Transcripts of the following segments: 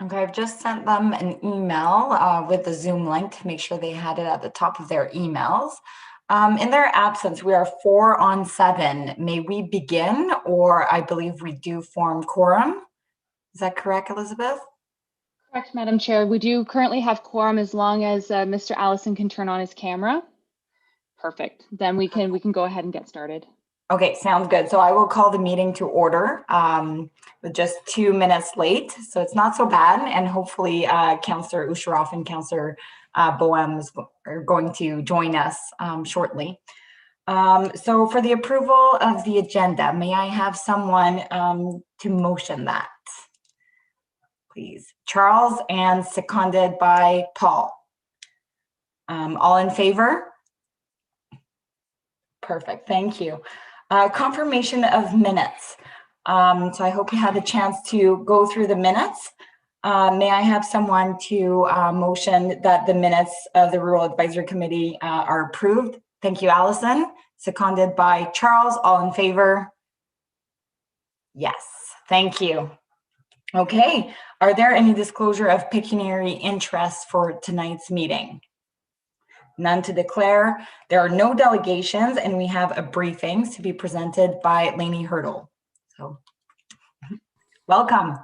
Okay, I've just sent them an email with the Zoom link to make sure they had it at the top of their emails. In their absence, we are 4 on 7. May we begin, or I believe we do form quorum. Is that correct, Elizabeth? Correct, Madam Chair. We do currently have quorum as long as Mr. Allison can turn on his camera. Perfect. Then we can go ahead and get started. Okay, sounds good. So I will call the meeting to order with just 2 minutes late. So it's not so bad. And hopefully Councillor Usharoff and Councillor Boehm are going to join us shortly. So for the approval of the agenda, may I have someone to motion that? Please. Charles, and seconded by Paul. All in favor? Perfect, thank you. Confirmation of minutes. So I hope you had a chance to go through the minutes. May I have someone to motion that the minutes of the Rural Advisory Committee are approved? Thank you, Allison. Seconded by Charles. All in favor? Yes, thank you. Okay, are there any disclosure of pecuniary interest for tonight's meeting? None to declare. There are no delegations, and we have a briefing to be presented by Lainey Hurdle. So, welcome.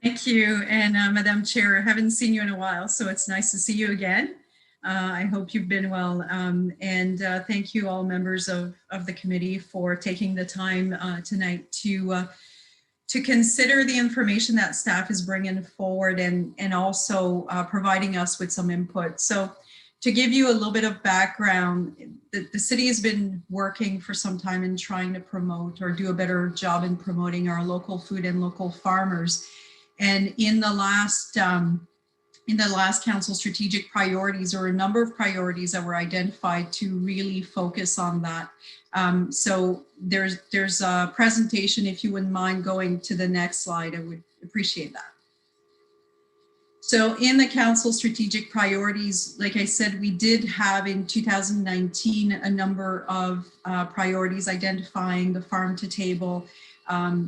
Thank you, and Madam Chair, I haven't seen you in a while, so it's nice to see you again. I hope you've been well, and thank you all members of the committee for taking the time tonight to consider the information that staff is bringing forward and also providing us with some input. So to give you a little bit of background, the city has been working for some time in trying to promote or do a better job in promoting our local food and local farmers. And in the last council strategic priorities, or a number of priorities that were identified to really focus on that. So there's a presentation, if you wouldn't mind going to the next slide, I would appreciate that. So in the council strategic priorities, like I said, we did have in 2019 a number of priorities identifying the farm to table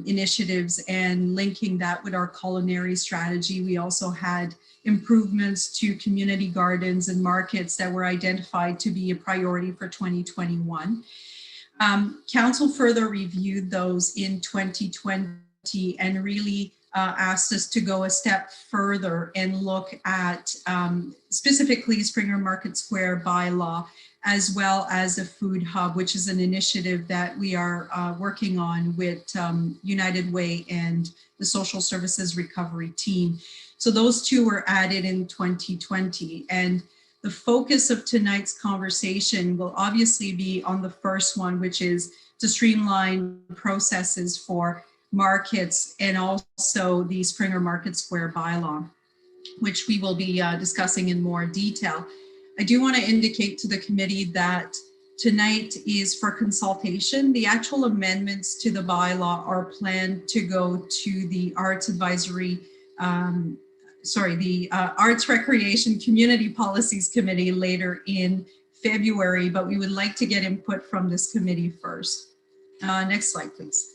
initiatives and linking that with our culinary strategy. We also had improvements to community gardens and markets that were identified to be a priority for 2021. Council further reviewed those in 2020 and really asked us to go a step further and look at specifically Springer Market Square bylaw, as well as a food hub, which is an initiative that we are working on with United Way and the Social Services Recovery Team. So those two were added in 2020. And the focus of tonight's conversation will obviously be on the first one, which is to streamline processes for markets and also the Springer Market Square bylaw, which we will be discussing in more detail. I do want to indicate to the committee that tonight is for consultation. The actual amendments to the bylaw are planned to go to the Arts Advisory, Arts Recreation Community Policies Committee later in February, but we would like to get input from this committee first. Next slide, please.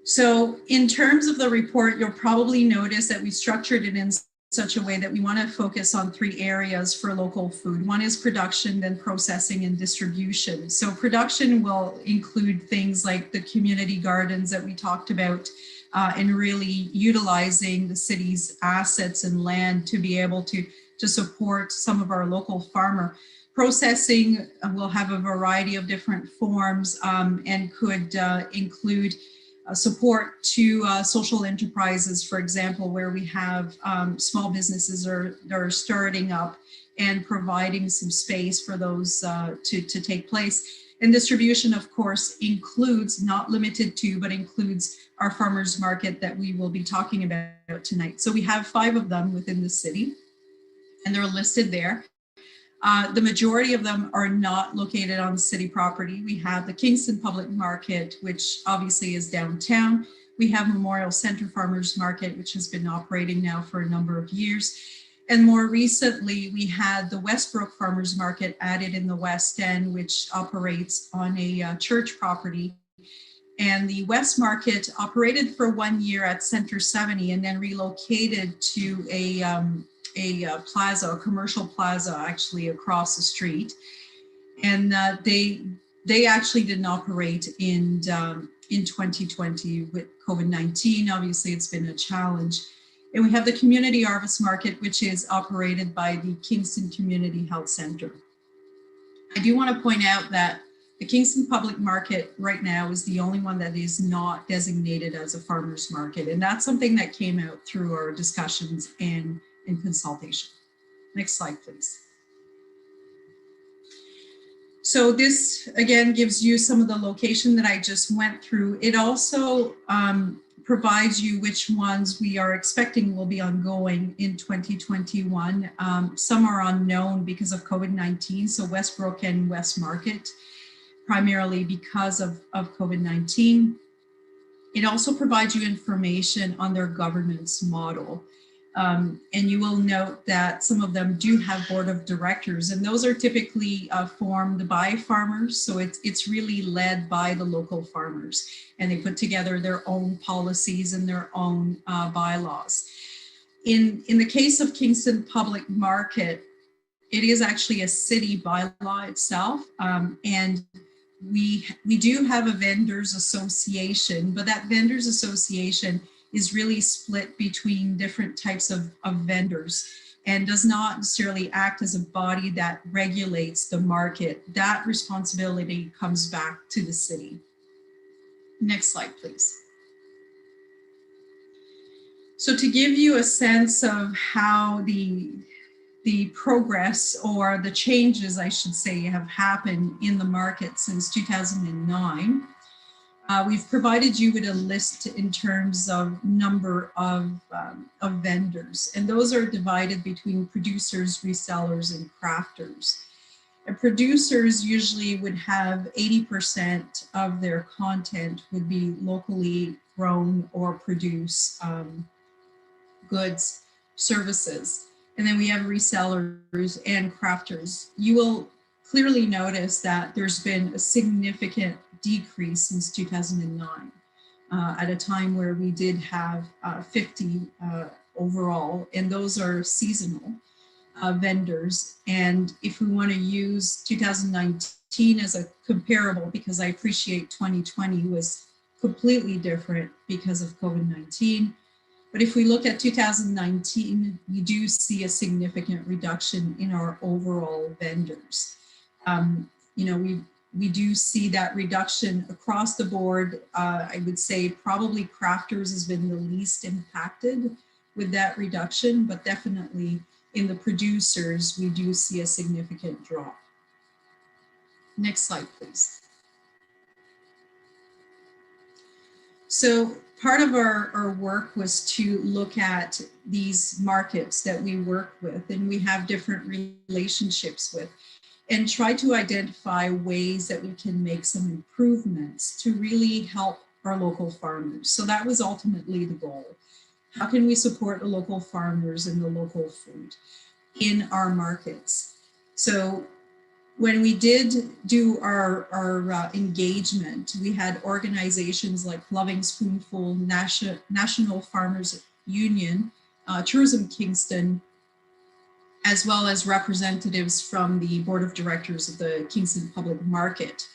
So in terms of the report, you'll probably notice that we structured it in such a way that we want to focus on 3 areas for local food. One is production, then processing, and distribution. So production will include things like the community gardens that we talked about, and really utilizing the city's assets and land to be able to support some of our local farmer. Processing will have a variety of different forms and could include support to social enterprises, for example, where we have small businesses that are starting up and providing some space for those to take place. And distribution, of course, includes, not limited to, but includes our farmers market that we will be talking about tonight. So we have 5 of them within the city, and they're listed there. The majority of them are not located on city property. We have the Kingston Public Market, which obviously is downtown. We have Memorial Center Farmers Market, which has been operating now for a number of years. And more recently, we had the Westbrook Farmers Market added in the West End, which operates on a church property. And the West Market operated for 1 year at Center 70 and then relocated to a plaza, a commercial plaza, actually across the street. And they actually didn't operate in 2020 with COVID-19. Obviously, it's been a challenge. And we have the Community Harvest Market, which is operated by the Kingston Community Health Center. I do want to point out that the Kingston Public Market right now is the only one that is not designated as a farmer's market. And that's something that came out through our discussions and consultation. Next slide, please. So this, again, gives you some of the location that I just went through. It also provides you which ones we are expecting will be ongoing in 2021. Some are unknown because of COVID-19, so Westbrook and West Market, primarily because of COVID-19. It also provides you information on their governance model. And you will note that some of them do have board of directors, and those are typically formed by farmers. So it's really led by the local farmers, and they put together their own policies and their own bylaws. In the case of Kingston Public Market, it is actually a city bylaw itself. And we do have a vendors association, but that vendors association is really split between different types of vendors and does not necessarily act as a body that regulates the market. That responsibility comes back to the city. Next slide, please. So to give you a sense of how the progress, or the changes, I should say, have happened in the market since 2009, we've provided you with a list in terms of number of vendors, and those are divided between producers, resellers, and crafters. And producers usually would have 80% of their content would be locally grown or produce goods, services. And then we have resellers and crafters. You will clearly notice that there's been a significant decrease since 2009, at a time where we did have 50 overall, and those are seasonal vendors. And if we want to use 2019 as a comparable, because I appreciate 2020 was completely different because of COVID-19. But if we look at 2019, we do see a significant reduction in our overall vendors. We do see that reduction across the board. I would say probably crafters has been the least impacted with that reduction, but definitely in the producers, we do see a significant drop. Next slide, please. So part of our work was to look at these markets that we work with and we have different relationships with, and try to identify ways that we can make some improvements to really help our local farmers. So that was ultimately the goal. How can we support the local farmers and the local food in our markets? So when we did do our engagement, we had organizations like Loving Spoonful, National Farmers Union, Tourism Kingston, as well as representatives from the board of directors of the Kingston Public Market.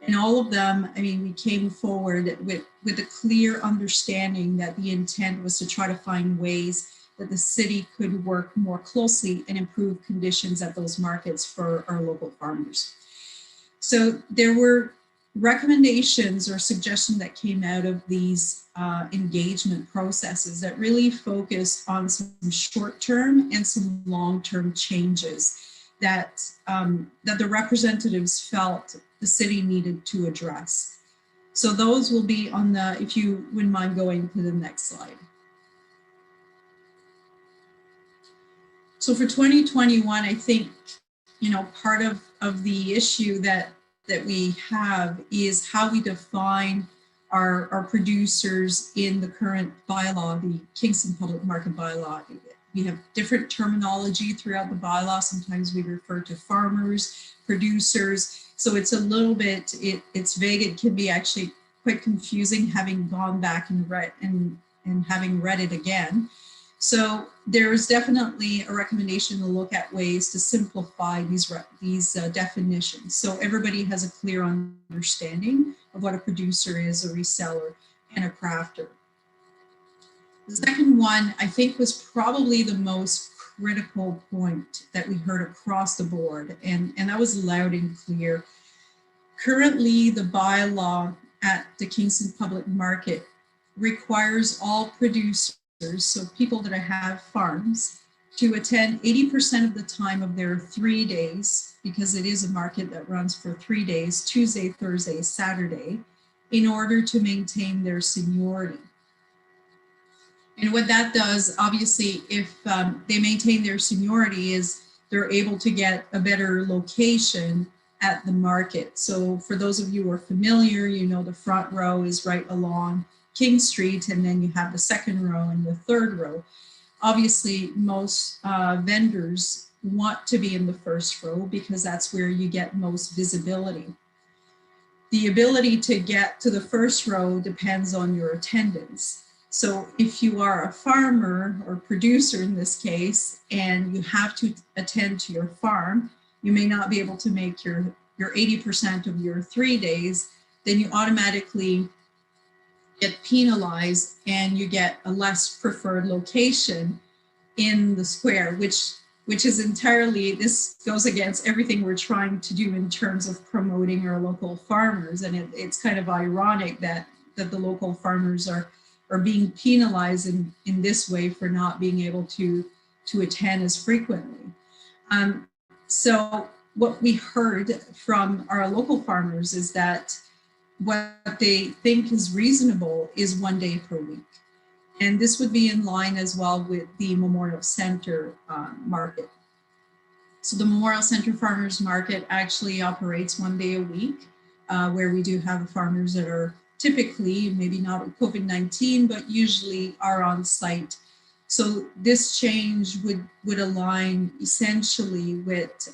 And all of them, I mean, we came forward with a clear understanding that the intent was to try to find ways that the city could work more closely and improve conditions at those markets for our local farmers. So there were recommendations or suggestions that came out of these engagement processes that really focused on some short-term and some long-term changes that, that the representatives felt the city needed to address. So those will be on the, if you wouldn't mind going to the next slide. So for 2021, I think, part of the issue that we have is how we define our producers in the current bylaw, the Kingston Public Market bylaw. We have different terminology throughout the bylaw. Sometimes we refer to farmers, producers. So it's a little bit, it's vague. It can be actually quite confusing having gone back and having read it again. So there is definitely a recommendation to look at ways to simplify these definitions, so everybody has a clear understanding of what a producer is, a reseller, and a crafter. The second one, I think, was probably the most critical point that we heard across the board, and that was loud and clear. Currently, the bylaw at the Kingston Public Market requires all producers, so people that have farms, to attend 80% of the time of their 3 days, because it is a market that runs for 3 days, Tuesday, Thursday, Saturday, in order to maintain their seniority. And what that does, obviously, if they maintain their seniority, is they're able to get a better location at the market. So for those of you who are familiar, you know the front row is right along King Street, and then you have the second row and the third row. Obviously, most vendors want to be in the first row because that's where you get most visibility. The ability to get to the first row depends on your attendance. So if you are a farmer or producer in this case, and you have to attend to your farm, you may not be able to make your 80% of your 3 days, then you automatically get penalized and you get a less preferred location in the square, which is entirely, this goes against everything we're trying to do in terms of promoting our local farmers. And it's kind of ironic that the local farmers are being penalized in this way for not being able to attend as frequently. So what we heard from our local farmers is that what they think is reasonable is 1 day per week. And this would be in line as well with the Memorial Center market. So the Memorial Center Farmers Market actually operates 1 day a week, where we do have farmers that are typically, maybe not with COVID-19, but usually are on site. So this change would align essentially with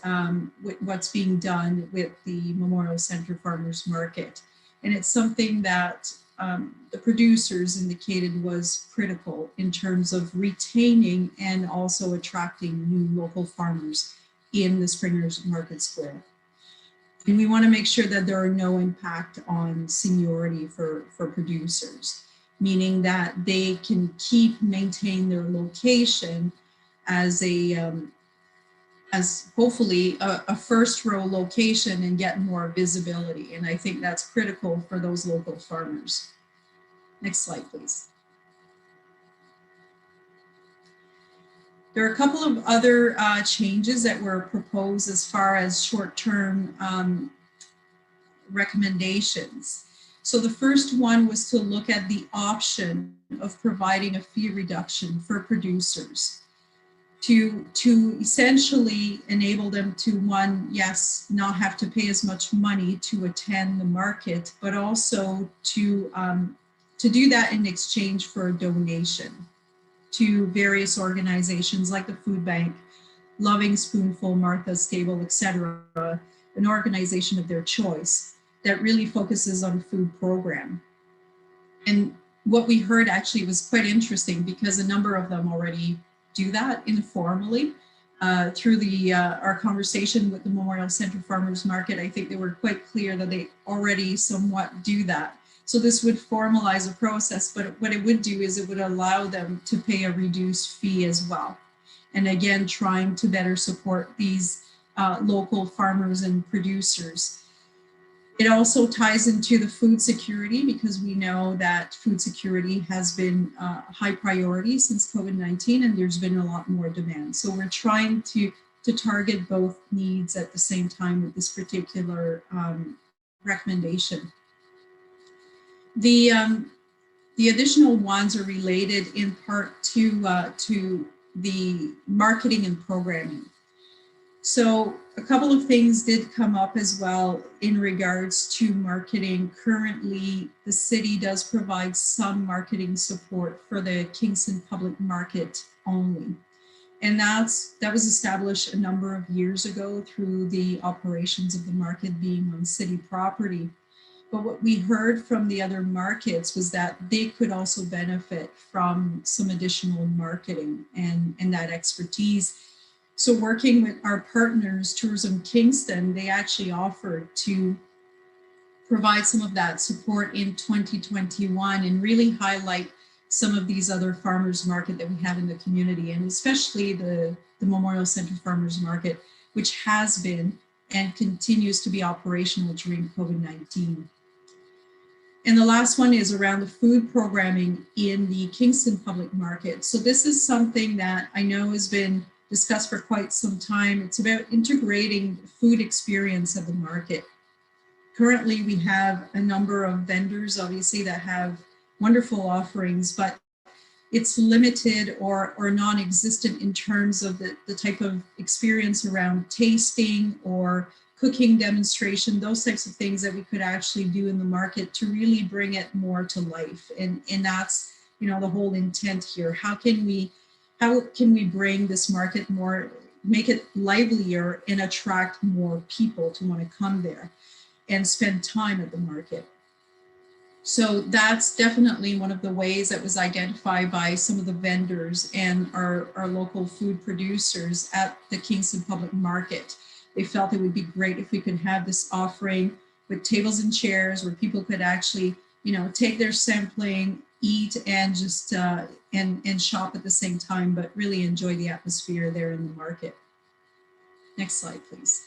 what's being done with the Memorial Center Farmers Market. And it's something that the producers indicated was critical in terms of retaining and also attracting new local farmers in the Springers Market Square. And we want to make sure that there are no impact on seniority for producers, meaning that they can maintain their location as as hopefully a first row location and get more visibility. And I think that's critical for those local farmers. Next slide, please. There are a couple of other changes that were proposed as far as short-term recommendations. So the first one was to look at the option of providing a fee reduction for producers to essentially enable them to, one, yes, not have to pay as much money to attend the market, but also to do that in exchange for a donation to various organizations like the Food Bank, Loving Spoonful, Martha's Table, etc., an organization of their choice that really focuses on food program. And what we heard actually was quite interesting because a number of them already do that informally. Through our conversation with the Memorial Center Farmers Market, I think they were quite clear that they already somewhat do that. So this would formalize a process, but what it would do is it would allow them to pay a reduced fee as well. And again, trying to better support these local farmers and producers. It also ties into the food security because we know that food security has been a high priority since COVID-19 and there's been a lot more demand. So we're trying to target both needs at the same time with this particular recommendation. The additional ones are related in part to the marketing and programming. So a couple of things did come up as well in regards to marketing. Currently, the city does provide some marketing support for the Kingston Public Market only. And that was established a number of years ago through the operations of the market being on city property. But what we heard from the other markets was that they could also benefit from some additional marketing and that expertise. So working with our partners, Tourism Kingston, they actually offered to provide some of that support in 2021 and really highlight some of these other farmers market that we have in the community, and especially the Memorial Center Farmers Market, which has been and continues to be operational during COVID-19. And the last one is around the food programming in the Kingston Public Market. So this is something that I know has been discussed for quite some time. It's about integrating the food experience of the market. Currently, we have a number of vendors, obviously, that have wonderful offerings, but it's limited or non-existent in terms of the type of experience around tasting or cooking demonstration, those types of things that we could actually do in the market to really bring it more to life. And that's, you know, the whole intent here. How can we bring this market more, make it livelier and attract more people to want to come there and spend time at the market? So that's definitely one of the ways that was identified by some of the vendors and our local food producers at the Kingston Public Market. They felt it would be great if we could have this offering with tables and chairs where people could actually, you know, take their sampling, eat, and just and shop at the same time, but really enjoy the atmosphere there in the market. Next slide, please.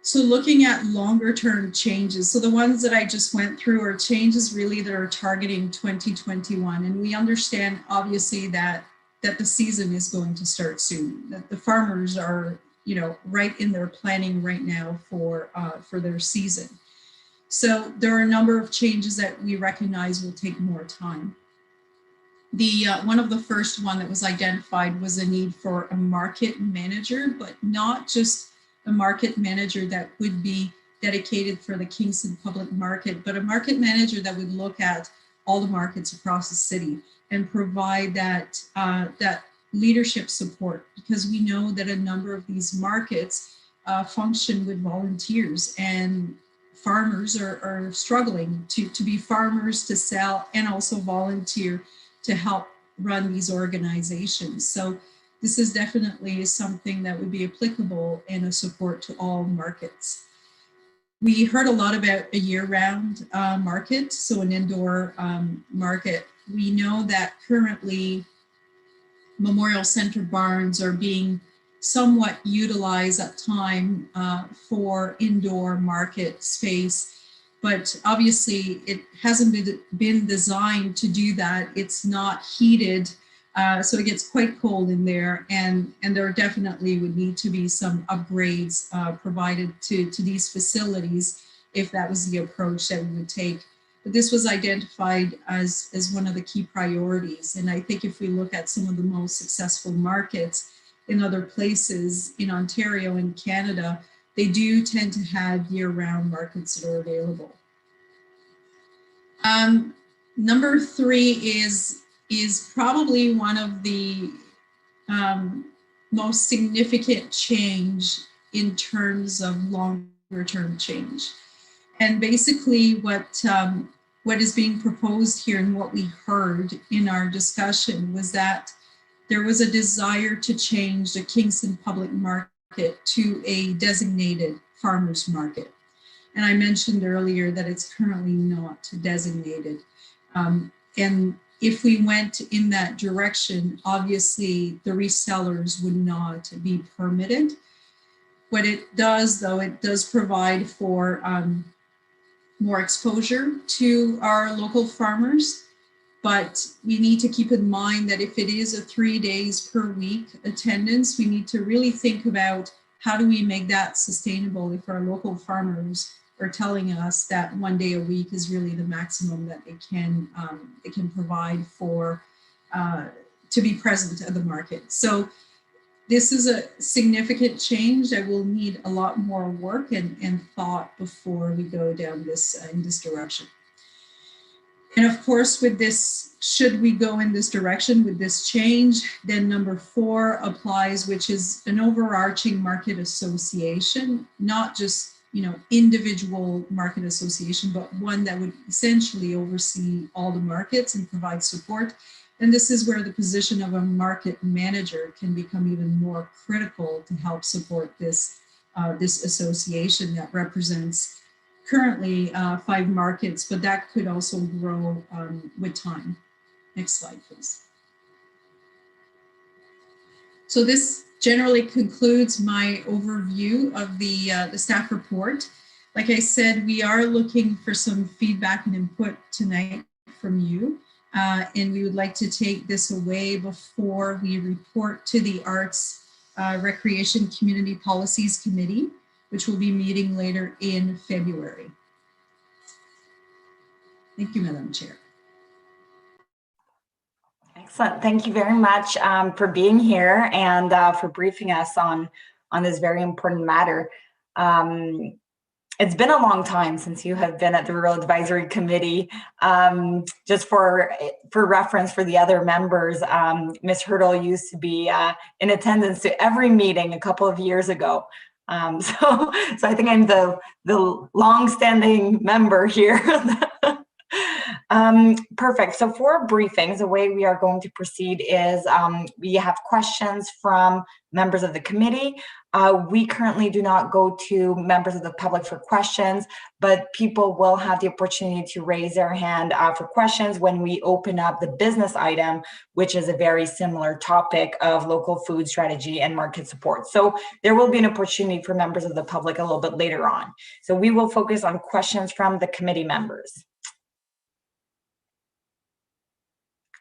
So looking at longer term changes, so the ones that I just went through are changes really that are targeting 2021. And we understand obviously that the season is going to start soon, that the farmers are, you know, right in their planning right now for their season. So there are a number of changes that we recognize will take more time. The one of the first one that was identified was a need for a market manager, but not just a market manager that would be dedicated for the Kingston Public Market, but a market manager that would look at all the markets across the city and provide that leadership support, because we know that a number of these markets function with volunteers, and farmers are struggling to be farmers, to sell, and also volunteer to help run these organizations. So this is definitely something that would be applicable and a support to all markets. We heard a lot about a year-round market, so an indoor market. We know that currently Memorial Center barns are being somewhat utilized at time for indoor market space, but obviously it hasn't been designed to do that. It's not heated. So it gets quite cold in there, and there definitely would need to be some upgrades provided to these facilities if that was the approach that we would take. But this was identified as one of the key priorities. And I think if we look at some of the most successful markets in other places in Ontario and Canada, they do tend to have year-round markets that are available. Number three is probably one of the most significant change in terms of longer term change. And basically what is being proposed here and what we heard in our discussion was that there was a desire to change the Kingston Public Market to a designated farmers market. And I mentioned earlier that it's currently not designated. And if we went in that direction, obviously the resellers would not be permitted. What it does, though, it does provide for more exposure to our local farmers. But we need to keep in mind that if it is a 3 days per week attendance, we need to really think about how do we make that sustainable if our local farmers are telling us that 1 day a week is really the maximum that they can provide for to be present at the market. So this is a significant change that will need a lot more work and thought before we go down this in this direction. And of course, with this, should we go in this direction with this change, then number 4 applies, which is an overarching market association, not just individual market association, but one that would essentially oversee all the markets and provide support. And this is where the position of a market manager can become even more critical to help support this association that represents currently 5 markets, but that could also grow with time. Next slide, please. So this generally concludes my overview of the staff report. Like I said, we are looking for some feedback and input tonight from you. And we would like to take this away before we report to the Arts, Recreation, Community Policies Committee, which will be meeting later in February. Thank you, Madam Chair. Excellent. Thank you very much for being here and for briefing us on this very important matter. It's been a long time since you have been at the Rural Advisory Committee. Just for reference for the other members, Ms. Hurdle used to be in attendance to every meeting a couple of years ago. So I think I'm the long-standing member here. Perfect. So for briefings, the way we are going to proceed is we have questions from members of the committee. We currently do not go to members of the public for questions, but people will have the opportunity to raise their hand for questions when we open up the business item, which is a very similar topic of local food strategy and market support. So there will be an opportunity for members of the public a little bit later on. So we will focus on questions from the committee members.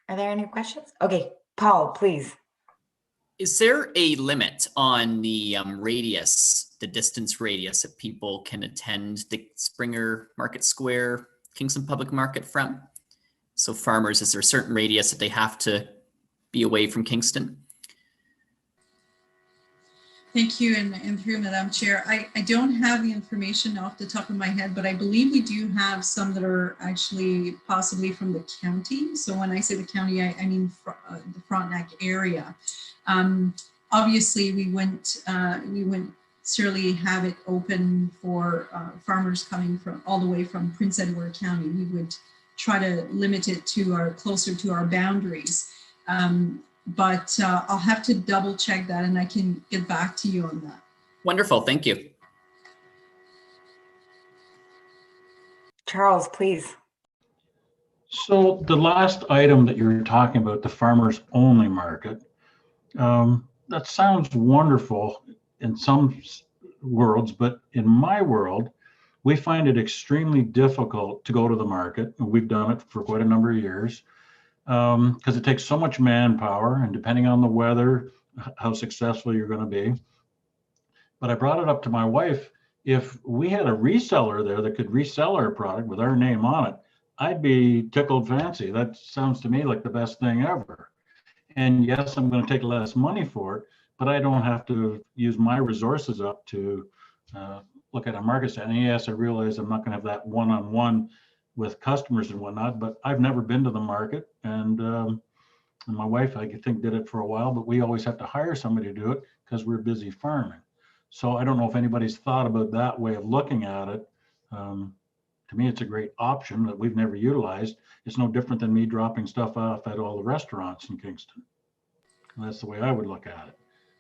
Are there any questions? Okay, Paul, please. Is there a limit on the radius, the distance radius that people can attend the Springer Market Square, Kingston Public Market from? So farmers, is there a certain radius that they have to be away from Kingston? Thank you, and through Madam Chair. I don't have the information off the top of my head, but I believe we do have some that are actually possibly from the county. So when I say the county, I mean the Frontenac area. Obviously, we wouldn't necessarily have it open for farmers coming from all the way from Prince Edward County. We would try to limit it to closer to our boundaries. But I'll have to double check that and I can get back to you on that. Wonderful, thank you. Charles, please. So the last item that you were talking about, the farmers only market, that sounds wonderful in some worlds, but in my world, we find it extremely difficult to go to the market. And we've done it for quite a number of years. Because it takes so much manpower and depending on the weather, how successful you're going to be. But I brought it up to my wife, if we had a reseller there that could resell our product with our name on it, I'd be tickled fancy. That sounds to me like the best thing ever. And yes, I'm going to take less money for it, but I don't have to use my resources up to look at a market set. And yes, I realize I'm not going to have that one-on-one with customers and whatnot, but I've never been to the market, and my wife, I think, did it for a while, but we always have to hire somebody to do it because we're busy farming. So I don't know if anybody's thought about that way of looking at it. To me, it's a great option that we've never utilized. It's no different than me dropping stuff off at all the restaurants in Kingston. And that's the way I would look at it.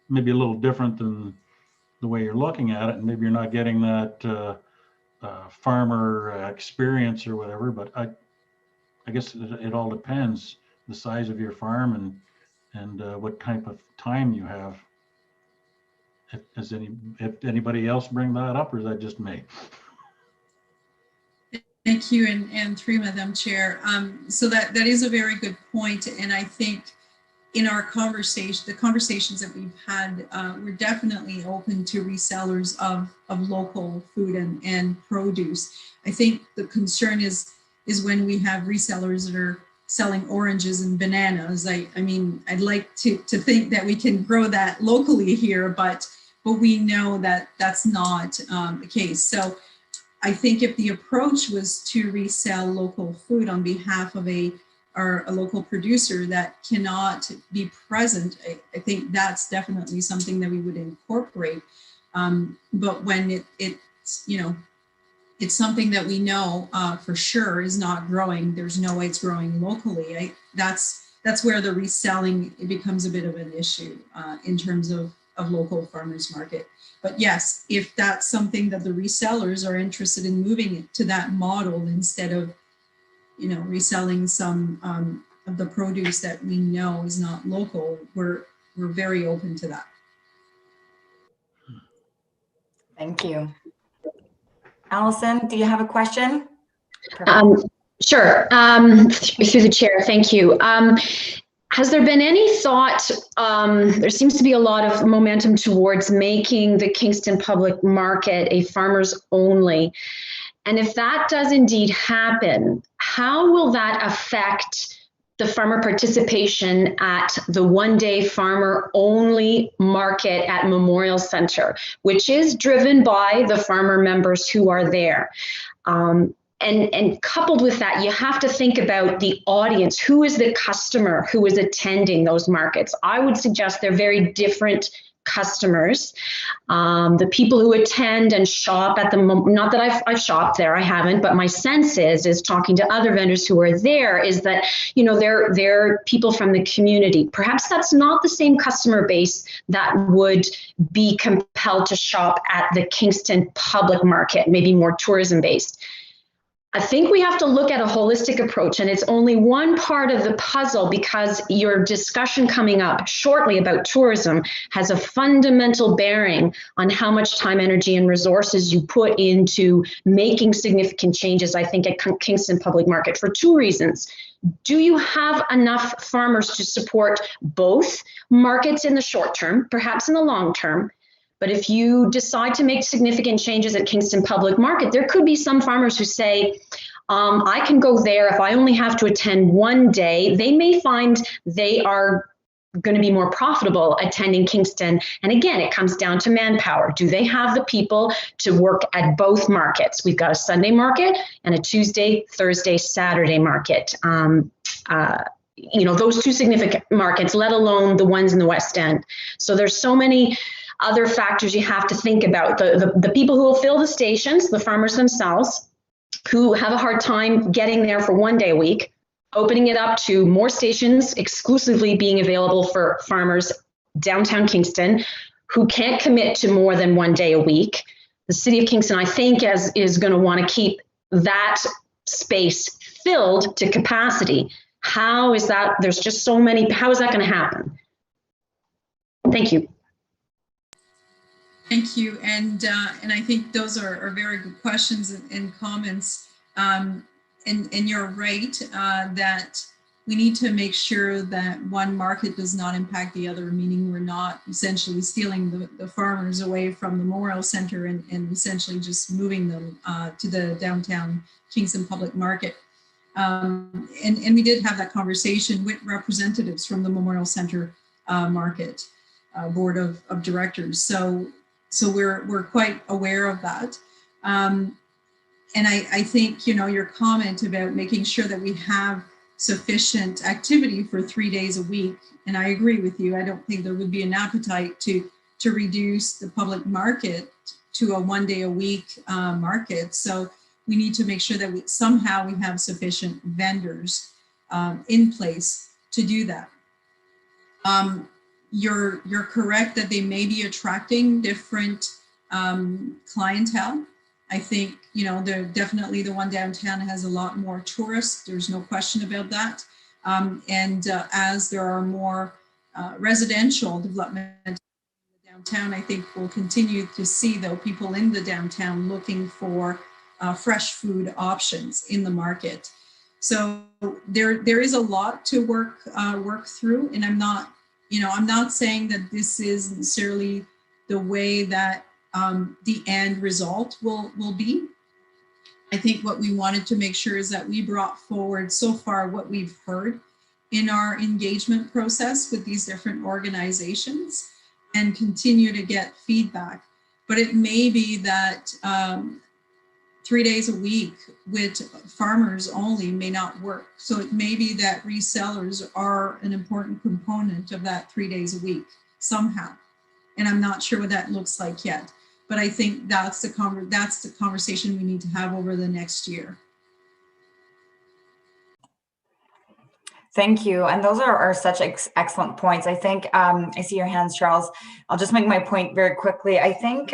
Maybe a little different than the way you're looking at it, and maybe you're not getting that farmer experience or whatever, but I guess it all depends the size of your farm and what type of time you have. If anybody else bring that up, or is that just me? Thank you, and through Madam Chair. So that is a very good point, and I think in our conversation, the conversations that we've had, we're definitely open to resellers of local food and produce. I think the concern is when we have resellers that are selling oranges and bananas. I mean, I'd like to think that we can grow that locally here, but we know that that's not the case. So I think if the approach was to resell local food on behalf of a local producer that cannot be present, I think that's definitely something that we would incorporate. But when it it's something that we know for sure is not growing. There's no way it's growing locally. That's where the reselling, it becomes a bit of an issue in terms of local farmers market. But yes, if that's something that the resellers are interested in moving it to that model instead of, reselling some of the produce that we know is not local, we're very open to that. Thank you. Allison, do you have a question? Sure. Through the chair, thank you. Has there been any thought, there seems to be a lot of momentum towards making the Kingston Public Market a farmers only. And if that does indeed happen, how will that affect the farmer participation at the one-day farmer only market at Memorial Center, which is driven by the farmer members who are there? And coupled with that, you have to think about the audience. Who is the customer who is attending those markets? I would suggest they're very different customers. The people who attend and shop at the moment, not that I've shopped there, I haven't, but my sense is talking to other vendors who are there, is that, they're people from the community. Perhaps that's not the same customer base that would be compelled to shop at the Kingston Public Market, maybe more tourism based. I think we have to look at a holistic approach, and it's only one part of the puzzle, because your discussion coming up shortly about tourism has a fundamental bearing on how much time, energy, and resources you put into making significant changes, I think, at Kingston Public Market, for two reasons. Do you have enough farmers to support both markets in the short term, perhaps in the long term? But if you decide to make significant changes at Kingston Public Market, there could be some farmers who say, I can go there if I only have to attend one day. They may find they are going to be more profitable attending Kingston. And again, it comes down to manpower. Do they have the people to work at both markets? We've got a Sunday market and a Tuesday, Thursday, Saturday market. Those two significant markets, let alone the ones in the West End. So there's so many other factors you have to think about. The people who will fill the stations, the farmers themselves, who have a hard time getting there for one day a week, opening it up to more stations exclusively being available for farmers downtown Kingston who can't commit to more than one day a week. The City of Kingston, I think, is going to want to keep that space filled to capacity. How is that? There's just so many. How is that going to happen? Thank you. Thank you, and I think those are very good questions and comments. And you're right that we need to make sure that one market does not impact the other, meaning we're not essentially stealing the farmers away from the Memorial Center and essentially just moving them to the downtown Kingston Public Market. And we did have that conversation with representatives from the Memorial Center Market Board of Directors. So we're quite aware of that. And I think, your comment about making sure that we have sufficient activity for 3 days a week, and I agree with you. I don't think there would be an appetite to reduce the public market to a 1 day a week market. So we need to make sure that we have sufficient vendors in place to do that. You're correct that they may be attracting different clientele. I think, definitely the one downtown has a lot more tourists. There's no question about that. And as there are more residential development in the downtown, I think we'll continue to see, though, people in the downtown looking for fresh food options in the market. So there is a lot to work through, and I'm not saying that this is necessarily the way that the end result will be. I think what we wanted to make sure is that we brought forward so far what we've heard in our engagement process with these different organizations and continue to get feedback. But it may be that 3 days a week with farmers only may not work. So it may be that resellers are an important component of that 3 days a week somehow. And I'm not sure what that looks like yet. but I think that's the conversation we need to have over the next year. Thank you. And those are such excellent points. I think I see your hands, Charles. I'll just make my point very quickly. I think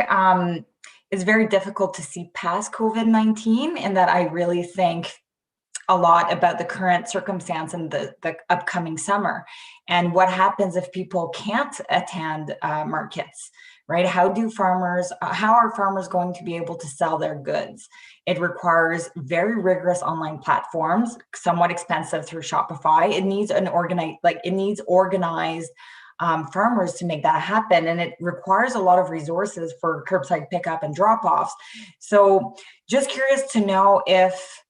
it's very difficult to see past COVID-19, in that I really think a lot about the current circumstance and the upcoming summer, and what happens if people can't attend markets, right? How are farmers going to be able to sell their goods? It requires very rigorous online platforms, somewhat expensive through Shopify. It needs organized farmers to make that happen, and it requires a lot of resources for curbside pickup and drop-offs. So just curious to know if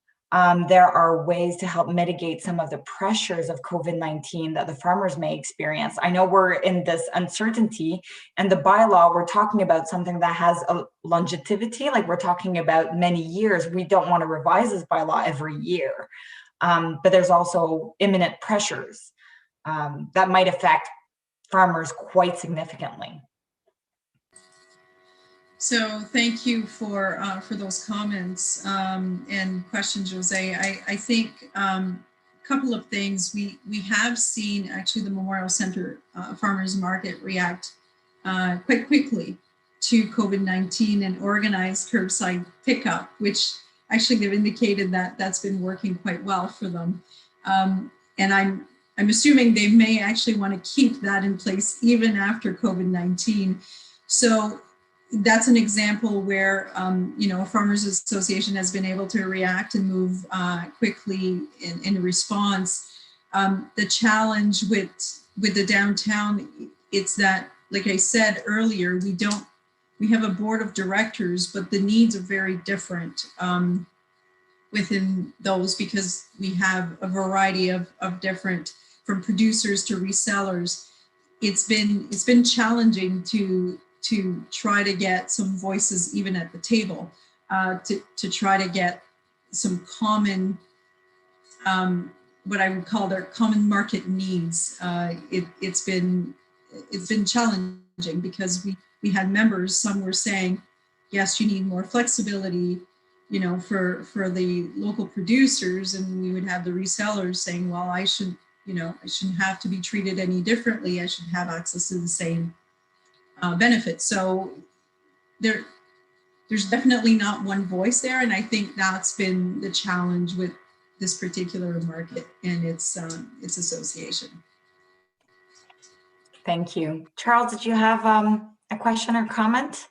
there are ways to help mitigate some of the pressures of COVID-19 that the farmers may experience. I know we're in this uncertainty, and the bylaw, we're talking about something that has a longevity, like we're talking about many years. We don't want to revise this bylaw every year, but there's also imminent pressures that might affect farmers quite significantly. So thank you for those comments and questions, Jose. I think a couple of things. We have seen actually the Memorial Center Farmers Market react quite quickly to COVID-19 and organize curbside pickup, which actually they've indicated that that's been working quite well for them. And I'm assuming they may actually want to keep that in place even after COVID-19. So that's an example where, a farmers association has been able to react and move quickly in response. The challenge with the downtown, it's that, like I said earlier, we have a board of directors, but the needs are very different within those, because we have a variety of different, from producers to resellers. It's been challenging to try to get some voices even at the table, to try to get some common, what I would call their common market needs. It's been challenging, because we had members, some were saying, yes, you need more flexibility, for the local producers, and we would have the resellers saying, well, I shouldn't have to be treated any differently. I should have access to the same benefits. So there's definitely not one voice there, and I think that's been the challenge with this particular market and its association. Thank you. Charles, did you have a question or comment?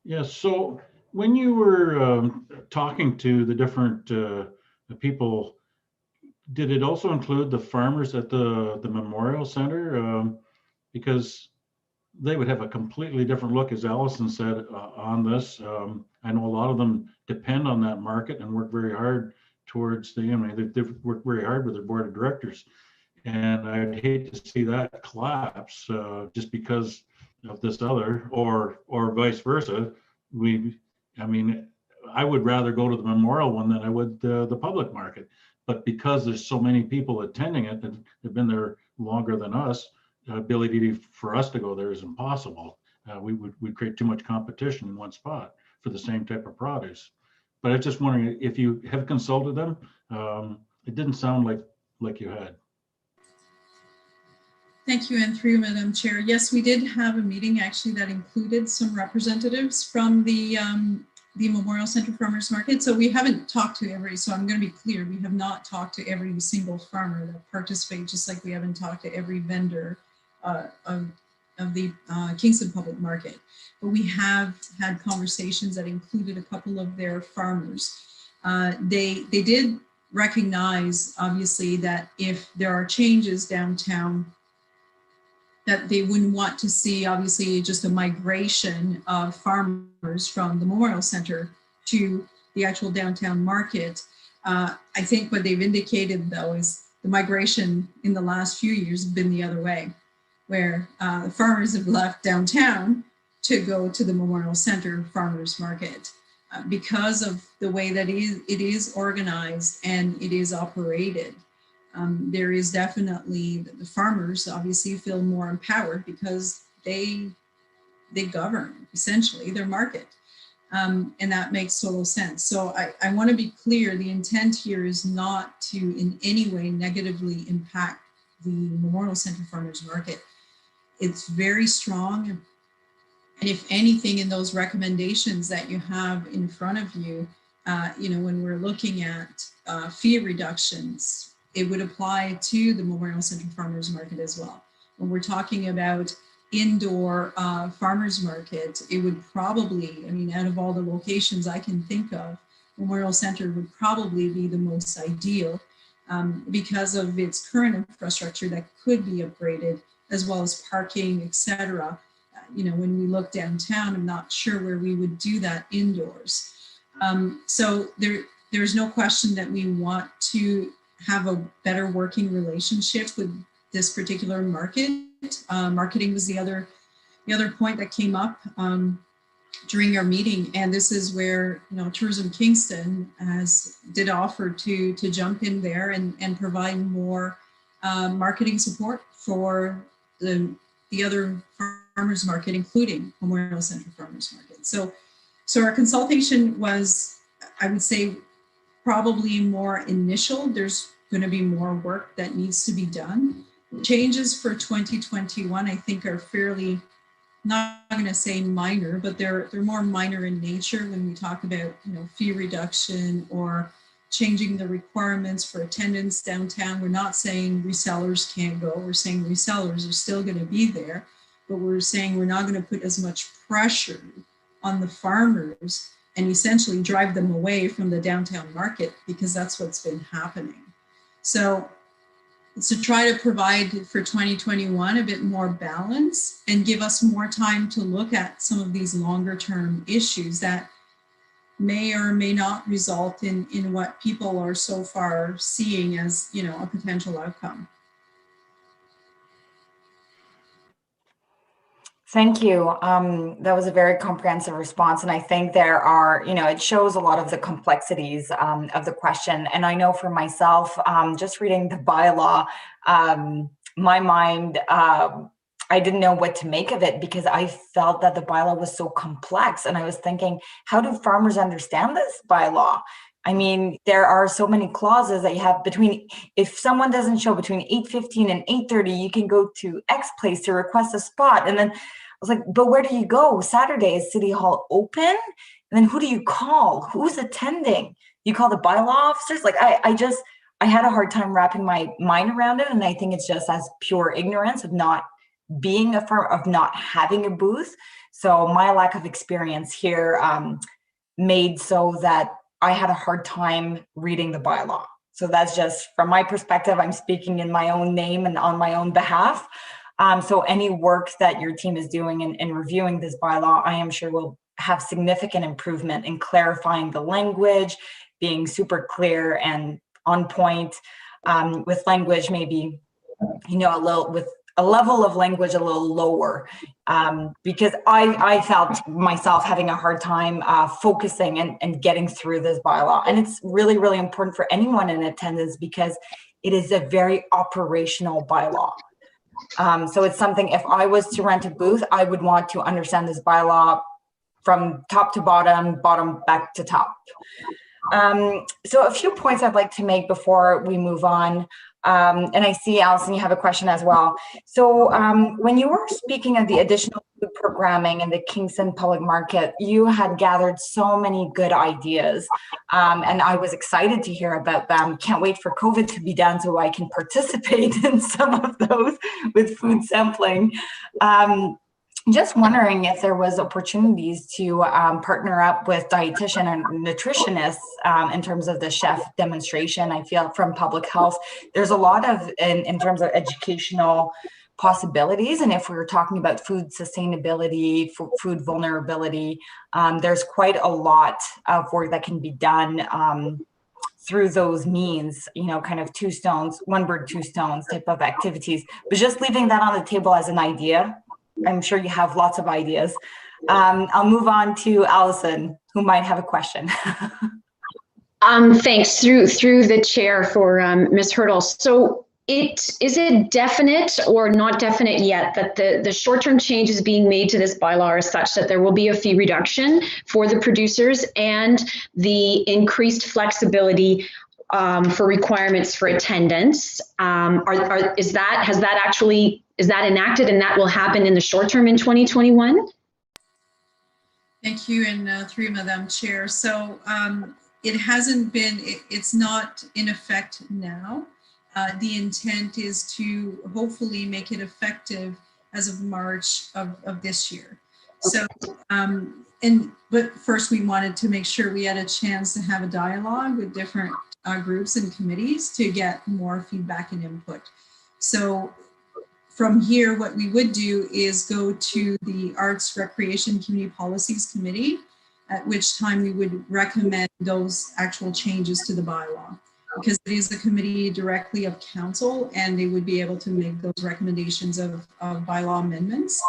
Yes. So when you were talking to the different people, did it also include the farmers at the Memorial Center? Because they would have a completely different look, as Allison said, on this. I know a lot of them depend on that market and work very hard towards they've worked very hard with their board of directors. And I'd hate to see that collapse just because of this other, or vice versa. I would rather go to the Memorial one than I would the public market. But because there's so many people attending it that have been there longer than us, the ability for us to go there is impossible. We'd create too much competition in one spot for the same type of produce. But I was just wondering if you have consulted them. It didn't sound like you had. Thank you, and through you, Madam Chair. Yes, we did have a meeting actually that included some representatives from the Memorial Center Farmers Market. So we haven't talked to so I'm going to be clear, we have not talked to every single farmer that participates, just like we haven't talked to every vendor of the Kingston Public Market. But we have had conversations that included a couple of their farmers. They did recognize, obviously, that if there are changes downtown, that they wouldn't want to see, obviously, just a migration of farmers from the Memorial Center to the actual downtown market. I think what they've indicated, though, is the migration in the last few years has been the other way, where the farmers have left downtown to go to the Memorial Center Farmers Market because of the way that it is organized and it is operated. There is definitely, the farmers obviously feel more empowered because they govern essentially their market. And that makes total sense. So I want to be clear, the intent here is not to in any way negatively impact the Memorial Centre Farmers Market. It's very strong. And if anything, in those recommendations that you have in front of you, when we're looking at fee reductions, it would apply to the Memorial Centre Farmers Market as well. When we're talking about indoor farmers market, it would probably, out of all the locations I can think of, Memorial Centre would probably be the most ideal because of its current infrastructure that could be upgraded, as well as parking, etc. When we look downtown, I'm not sure where we would do that indoors. So there's no question that we want to have a better working relationship with this particular market. Marketing was the other point that came up during our meeting, and this is where Tourism Kingston did offer to jump in there and provide more marketing support for the other farmers market, including Memorial Centre Farmers Market. So our consultation was, I would say, probably more initial. There's going to be more work that needs to be done. Changes for 2021, I think, are fairly, not going to say minor, but they're more minor in nature when we talk about fee reduction or changing the requirements for attendance downtown. We're not saying resellers can't go. We're saying resellers are still going to be there, but we're saying we're not going to put as much pressure on the farmers and essentially drive them away from the downtown market, because that's what's been happening. So it's to try to provide for 2021 a bit more balance and give us more time to look at some of these longer term issues that may or may not result in what people are so far seeing as a potential outcome. Thank you. That was a very comprehensive response. And I think there are, it shows a lot of the complexities of the question. And I know for myself, just reading the bylaw, my mind, I didn't know what to make of it, because I felt that the bylaw was so complex. And I was thinking, how do farmers understand this bylaw? There are so many clauses that you have if someone doesn't show between 8:15 and 8:30, you can go to X place to request a spot. And then I was like, but where do you go? Saturday, is City Hall open? And then who do you call? Who's attending? You call the bylaw officers? I had a hard time wrapping my mind around it. And I think it's just as pure ignorance of not being a firm, of not having a booth. So my lack of experience here made so that I had a hard time reading the bylaw. So that's just from my perspective. I'm speaking in my own name and on my own behalf. So any work that your team is doing in reviewing this bylaw, I am sure will have significant improvement in clarifying the language, being super clear and on point, with language maybe, with a level of language a little lower, because I felt myself having a hard time focusing and getting through this bylaw. And it's really, really important for anyone in attendance, because it is a very operational bylaw. So it's something, if I was to rent a booth, I would want to understand this bylaw from top to bottom back to top. So a few points I'd like to make before we move on. And I see, Alison, you have a question as well. So when you were speaking of the additional food programming in the Kingston Public Market, you had gathered so many good ideas, and I was excited to hear about them. Can't wait for COVID to be done so I can participate in some of those with food sampling. Just wondering if there was opportunities to partner up with dietitian and nutritionists in terms of the chef demonstration. I feel from public health, there's a lot of, in terms of educational possibilities. And if we were talking about food sustainability, food vulnerability, there's quite a lot of work that can be done through those means, kind of one bird, two stones type of activities. But just leaving that on the table as an idea. I'm sure you have lots of ideas. I'll move on to Alison, who might have a question. Thanks through the chair for Ms. Hurdle. So is it definite or not definite yet that the short-term changes being made to this bylaw are such that there will be a fee reduction for the producers and the increased flexibility for requirements for attendance? Is that enacted and that will happen in the short term in 2021? Thank you, and through you, Madam Chair. So it hasn't been, it's not in effect now. The intent is to hopefully make it effective as of March of this year. So, but first we wanted to make sure we had a chance to have a dialogue with different groups and committees to get more feedback and input. So from here, what we would do is go to the Arts, Recreation, Community Policies Committee, at which time we would recommend those actual changes to the bylaw, because it is a committee directly of council and they would be able to make those recommendations of bylaw amendments.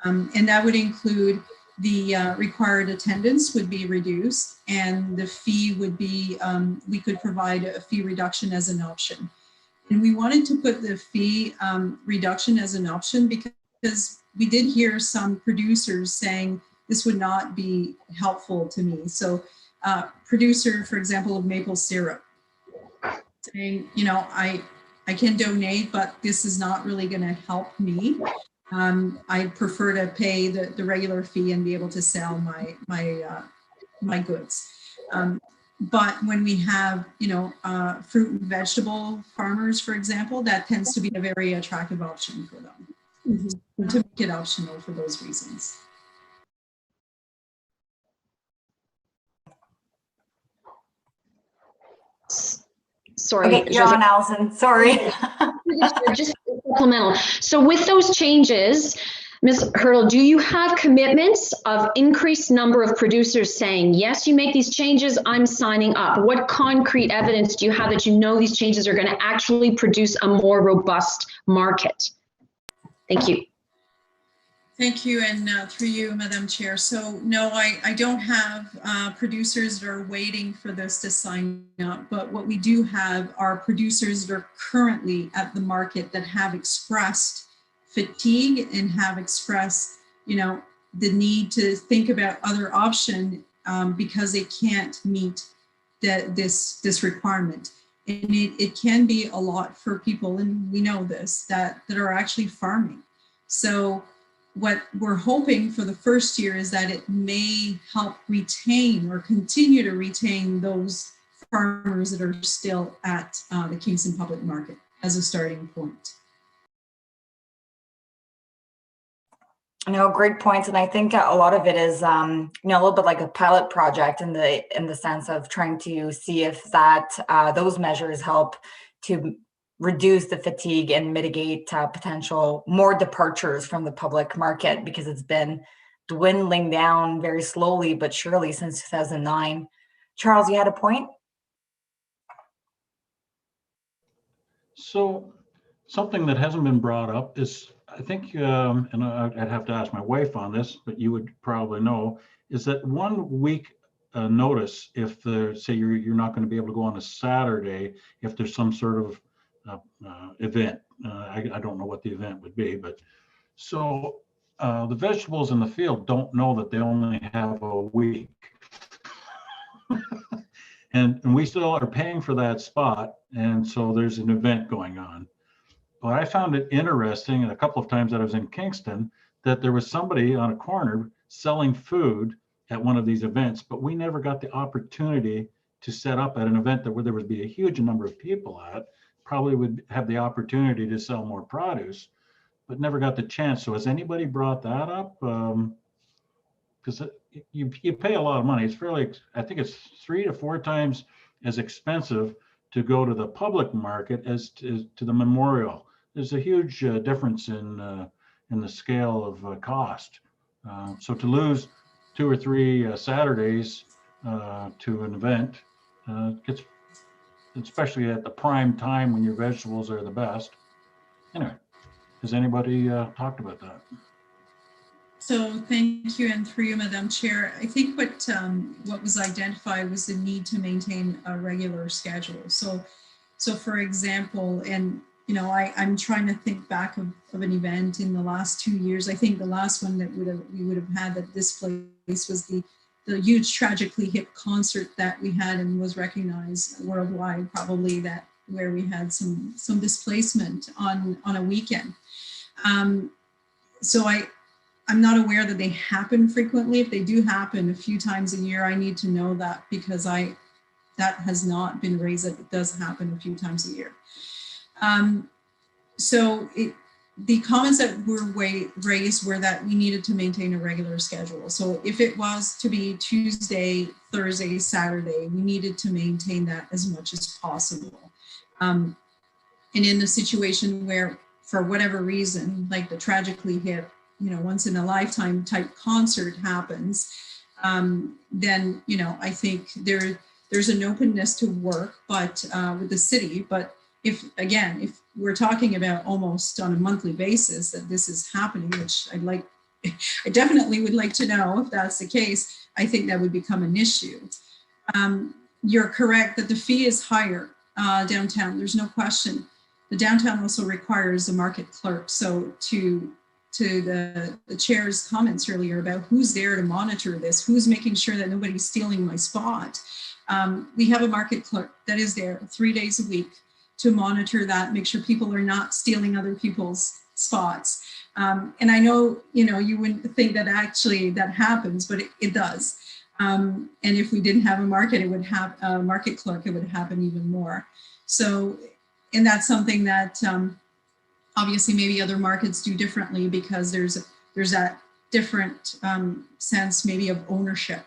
And that would include the required attendance would be reduced, and the fee would be, we could provide a fee reduction as an option. And we wanted to put the fee reduction as an option because we did hear some producers saying this would not be helpful to me. So producer, for example, of maple syrup, saying, you know, I can donate, but this is not really going to help me. I prefer to pay the regular fee and be able to sell my goods. But when we have, you know, fruit and vegetable farmers, for example, that tends to be a very attractive option for them, to make it optional for those reasons. Sorry. Okay, you're on, Allison. Sorry. Just supplemental. So with those changes, Ms. Hurdle, do you have commitments of increased number of producers saying, yes, you make these changes, I'm signing up? What concrete evidence do you have that you know these changes are going to actually produce a more robust market? Thank you. Thank you, and through you, Madam Chair. So no, I don't have producers that are waiting for this to sign up, but what we do have are producers that are currently at the market that have expressed fatigue and have expressed, you know, the need to think about other option because they can't meet this requirement. And it can be a lot for people, and we know this, that are actually farming. So what we're hoping for the first year is that it may help retain or continue to retain those farmers that are still at the Kingston Public Market as a starting point. No, great points, and I think a lot of it is, you know, a little bit like a pilot project in the sense of trying to see if that those measures help to reduce the fatigue and mitigate potential more departures from the public market, because it's been dwindling down very slowly but surely since 2009. Charles, you had a point? So something that hasn't been brought up is, I think, and I'd have to ask my wife on this, but you would probably know, is that 1 week notice if say you're not going to be able to go on a Saturday if there's some sort of event. I don't know what the event would be, but so the vegetables in the field don't know that they only have a week. and we still are paying for that spot, and so there's an event going on. But I found it interesting, and a couple of times that I was in Kingston, that there was somebody on a corner selling food at one of these events, but we never got the opportunity to set up at an event where there would be a huge number of people at, probably would have the opportunity to sell more produce, but never got the chance. So has anybody brought that up? Because you pay a lot of money. It's fairly, I think it's 3 to 4 times as expensive to go to the public market as to the memorial. There's a huge difference in the scale of cost. So to lose 2 or 3 Saturdays to an event gets, especially at the prime time when your vegetables are the best. Anyway, has anybody talked about that? So thank you, and through you, Madam Chair. I think what was identified was the need to maintain a regular schedule. So for example, and I'm trying to think back of an event in the last 2 years. I think the last one that we would have had at this place was the huge Tragically Hip concert that we had and was recognized worldwide, probably, that where we had some displacement on a weekend. So I'm not aware that they happen frequently. If they do happen a few times a year, I need to know that, because that has not been raised, that it does happen a few times a year. The comments that were raised were that we needed to maintain a regular schedule. So if it was to be Tuesday, Thursday, Saturday, we needed to maintain that as much as possible. And in a situation where, for whatever reason, like the Tragically Hip, once in a lifetime type concert happens, then, I think there's an openness to work, but with the city. But if we're talking about almost on a monthly basis that this is happening, which I definitely would like to know if that's the case, I think that would become an issue. You're correct that the fee is higher downtown. There's no question. The downtown also requires a market clerk. So to the chair's comments earlier about who's there to monitor this, who's making sure that nobody's stealing my spot, we have a market clerk that is there 3 days a week to monitor that, make sure people are not stealing other people's spots. And I know, you wouldn't think that actually that happens, but it does. And if we didn't have a market clerk, it would happen even more. So, and that's something that obviously maybe other markets do differently, because there's that different sense maybe of ownership.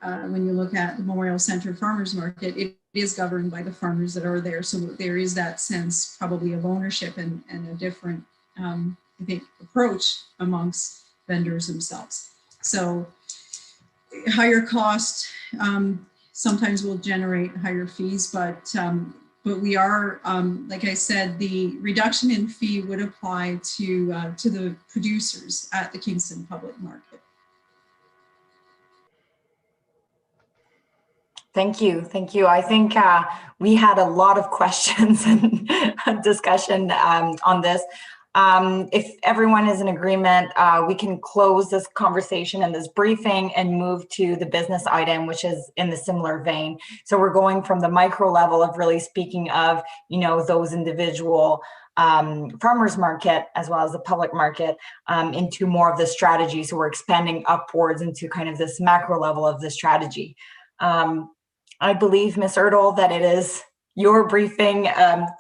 When you look at the Memorial Centre Farmers Market, it is governed by the farmers that are there. So there is that sense probably of ownership and a different, I think, approach amongst vendors themselves. So higher cost sometimes will generate higher fees, but we are, like I said, the reduction in fee would apply to the producers at the Kingston Public Market. Thank you. I think we had a lot of questions and discussion on this. If everyone is in agreement, we can close this conversation and this briefing and move to the business item, which is in the similar vein. So we're going from the micro level of really speaking of, those individual farmers market as well as the public market into more of the strategy. So we're expanding upwards into kind of this macro level of the strategy. I believe, Ms. Ertl, that it is your briefing,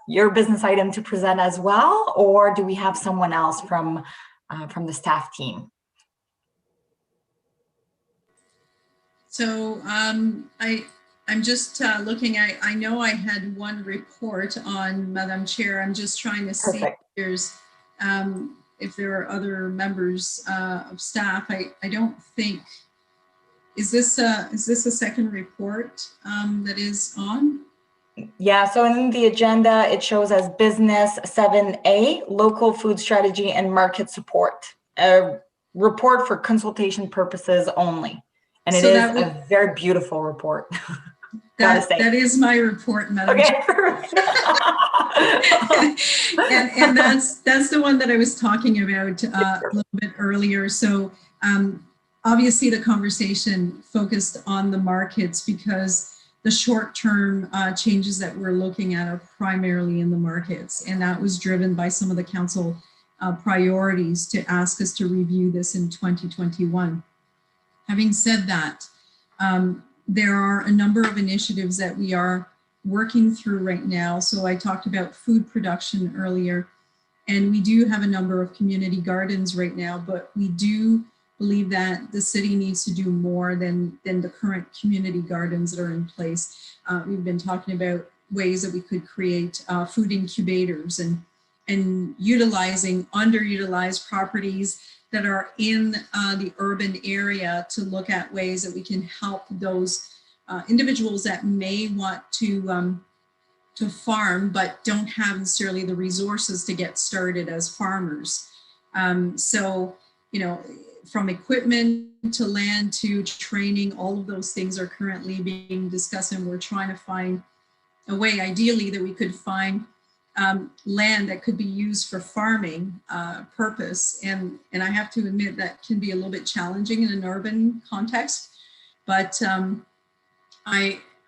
your business item to present as well, or do we have someone else from the staff team? So I'm just looking at, I know I had one report on, Madam Chair. I'm just trying to see if there are other members of staff. I don't think. Is this a second report that is on? Yeah, so in the agenda, it shows as business 7A, local food strategy and market support, a report for consultation purposes only. And it is a very beautiful report. That is my report, Madam Chair. and that's the one that I was talking about a little bit earlier. So obviously the conversation focused on the markets because the short-term changes that we're looking at are primarily in the markets. And that was driven by some of the council priorities to ask us to review this in 2021. Having said that, there are a number of initiatives that we are working through right now. So I talked about food production earlier, and we do have a number of community gardens right now, but we do believe that the city needs to do more than the current community gardens that are in place. We've been talking about ways that we could create food incubators and utilizing underutilized properties that are in the urban area to look at ways that we can help those individuals that may want to farm but don't have necessarily the resources to get started as farmers. So, you know, from equipment to land to training, all of those things are currently being discussed, and we're trying to find a way, ideally, that we could find land that could be used for farming purpose. And I have to admit that can be a little bit challenging in an urban context. But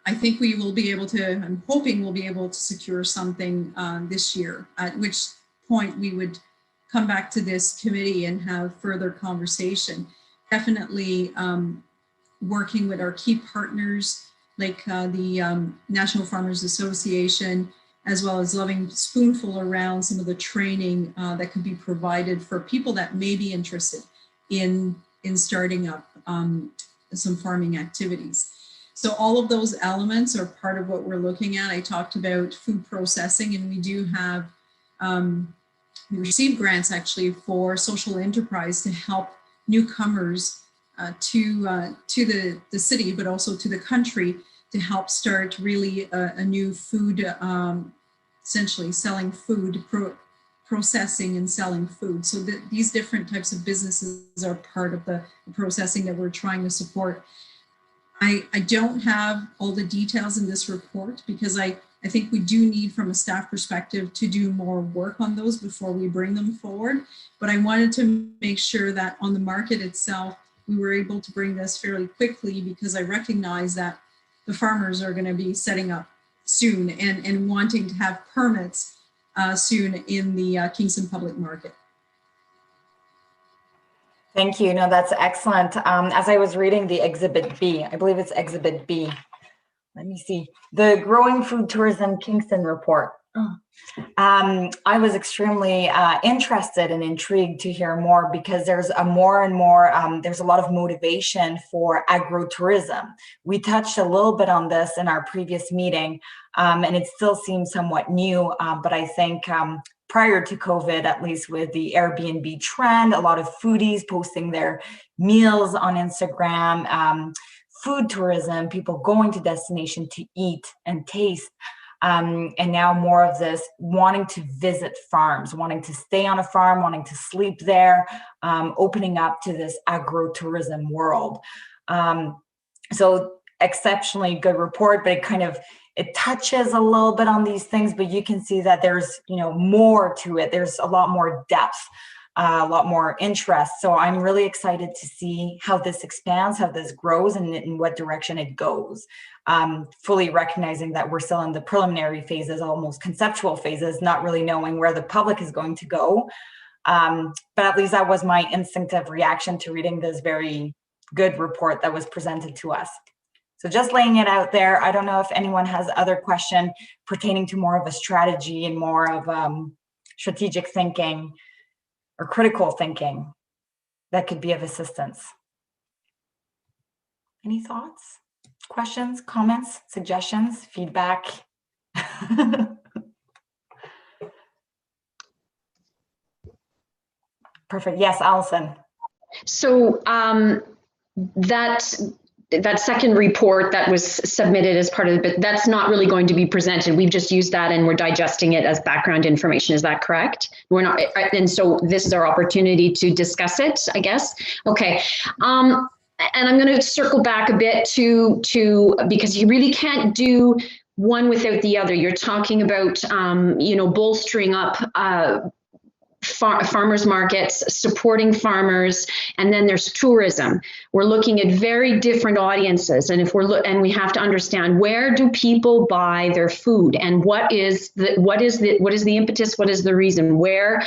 I think we will be able to, I'm hoping we'll be able to secure something this year, at which point we would come back to this committee and have further conversation. Definitely working with our key partners like the National Farmers Association, as well as Loving Spoonful around some of the training that could be provided for people that may be interested in starting up some farming activities. So all of those elements are part of what we're looking at. I talked about food processing, and we do have, we received grants actually for social enterprise to help newcomers to the city, but also to the country, to help start really a new food, essentially selling food, processing and selling food. So these different types of businesses are part of the processing that we're trying to support. I don't have all the details in this report because I think we do need, from a staff perspective, to do more work on those before we bring them forward. But I wanted to make sure that on the market itself, we were able to bring this fairly quickly, because I recognize that the farmers are going to be setting up soon and wanting to have permits soon in the Kingston public market. Thank you. No, that's excellent. As I was reading the Exhibit B, I believe it's Exhibit B. Let me see. The Growing Food Tourism Kingston report. I was extremely interested and intrigued to hear more, because there's a more and more, there's a lot of motivation for agro-tourism. We touched a little bit on this in our previous meeting, and it still seems somewhat new, but I think prior to COVID, at least with the Airbnb trend, a lot of foodies posting their meals on Instagram, food tourism, people going to destination to eat and taste. And now more of this wanting to visit farms, wanting to stay on a farm, wanting to sleep there, opening up to this agro-tourism world. So exceptionally good report, but it touches a little bit on these things, but you can see that there's, more to it. There's a lot more depth, a lot more interest. So I'm really excited to see how this expands, how this grows, and in what direction it goes. Fully recognizing that we're still in the preliminary phases, almost conceptual phases, not really knowing where the public is going to go. But at least that was my instinctive reaction to reading this very good report that was presented to us. So just laying it out there. I don't know if anyone has other question pertaining to more of a strategy and more of strategic thinking or critical thinking that could be of assistance. Any thoughts, questions, comments, suggestions, feedback? Perfect. Yes, Allison. So that second report that was submitted as part of the bit, that's not really going to be presented. We've just used that and we're digesting it as background information. Is that correct? We're not, and so this is our opportunity to discuss it, I guess. Okay. And I'm going to circle back a bit to because you really can't do one without the other. You're talking about, bolstering up farmers markets, supporting farmers, and then there's tourism. We're looking at very different audiences, and and we have to understand, where do people buy their food, and what is the impetus, what is the reason, where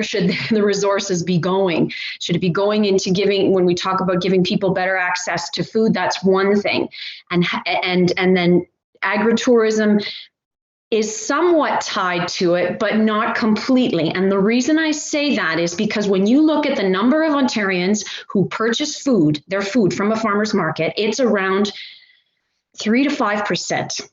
should the resources be going? Should it be going into giving, when we talk about giving people better access to food, that's one thing, and then agritourism is somewhat tied to it, but not completely. And the reason I say that is because when you look at the number of Ontarians who purchase their food from a farmer's market, it's around 3 to 5%.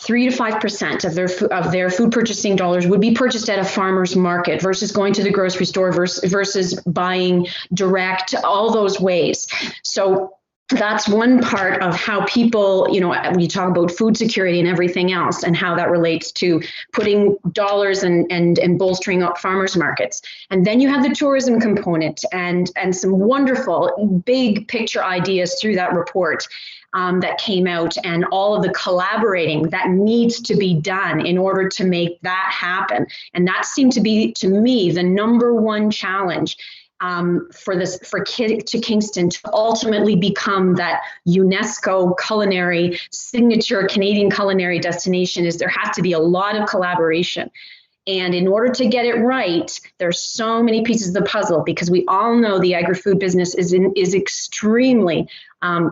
3 to 5% of their food purchasing dollars would be purchased at a farmer's market versus going to the grocery store versus buying direct, all those ways. So that's one part of how people, we talk about food security and everything else, and how that relates to putting dollars and bolstering up farmers markets. And then you have the tourism component and some wonderful big picture ideas through that report. that came out, and all of the collaborating that needs to be done in order to make that happen. And that seemed to be, to me, the number one challenge for Kingston to ultimately become that UNESCO culinary signature Canadian culinary destination. Is there has to be a lot of collaboration. And in order to get it right, there's so many pieces of the puzzle, because we all know the agri-food business is extremely